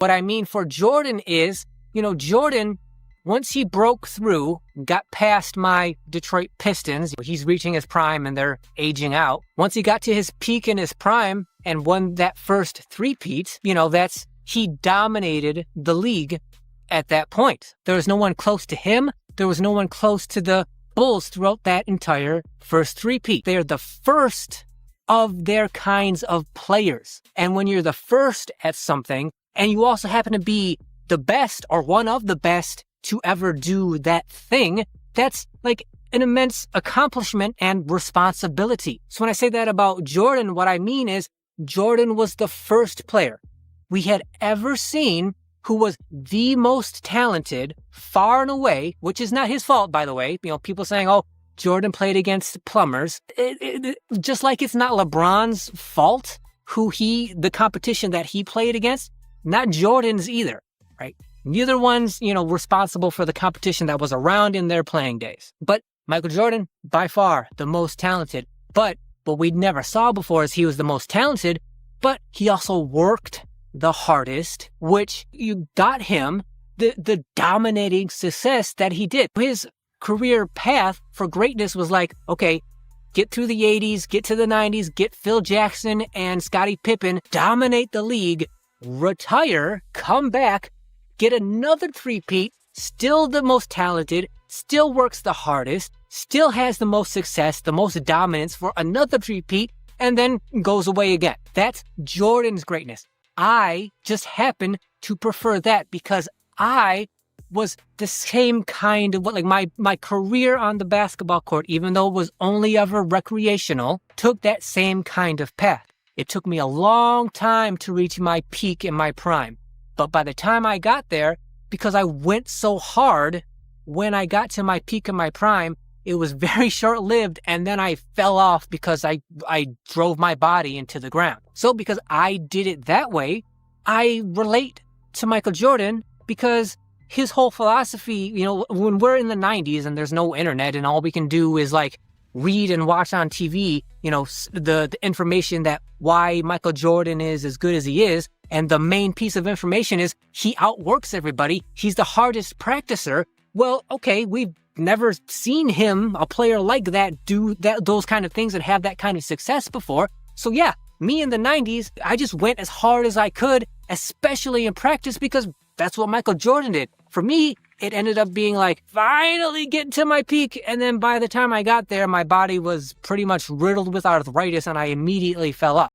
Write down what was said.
What I mean for Jordan is, Jordan, once he broke through, got past my Detroit Pistons, he's reaching his prime and they're aging out. Once he got to his peak in his prime and won that first three-peat, he dominated the league at that point. There was no one close to him. There was no one close to the Bulls throughout that entire first three-peat. They're the first of their kinds of players. And when you're the first at something, and you also happen to be the best or one of the best to ever do that thing, that's like an immense accomplishment and responsibility. So when I say that about Jordan, what I mean is Jordan was the first player we had ever seen who was the most talented far and away, which is not his fault, by the way. People saying, oh, Jordan played against plumbers. Just like it's not LeBron's fault the competition that he played against, not Jordan's either, right? Neither one's, responsible for the competition that was around in their playing days. But Michael Jordan, by far the most talented. But what we never saw before is he was the most talented, but he also worked the hardest, which you got him the dominating success that he did. His career path for greatness was like, okay, get through the 80s, get to the 90s, get Phil Jackson and Scottie Pippen, dominate the league, retire, come back, get another three-peat, still the most talented, still works the hardest, still has the most success, the most dominance for another three-peat, and then goes away again. That's Jordan's greatness. I just happen to prefer that because I was the same kind of my career on the basketball court, even though it was only ever recreational, took that same kind of path. It took me a long time to reach my peak in my prime. But by the time I got there, because I went so hard when I got to my peak in my prime, it was very short-lived, and then I fell off because I drove my body into the ground. So because I did it that way, I relate to Michael Jordan because his whole philosophy, when we're in the 90s and there's no internet and all we can do is read and watch on TV, the information that why Michael Jordan is as good as he is. And the main piece of information is he outworks everybody. He's the hardest practicer. Well, okay, we've never seen him, a player like that, do those kind of things and have that kind of success before. So yeah, me in the 90s, I just went as hard as I could, especially in practice, because that's what Michael Jordan did. For me, it ended up being finally getting to my peak. And then by the time I got there, my body was pretty much riddled with arthritis and I immediately fell off.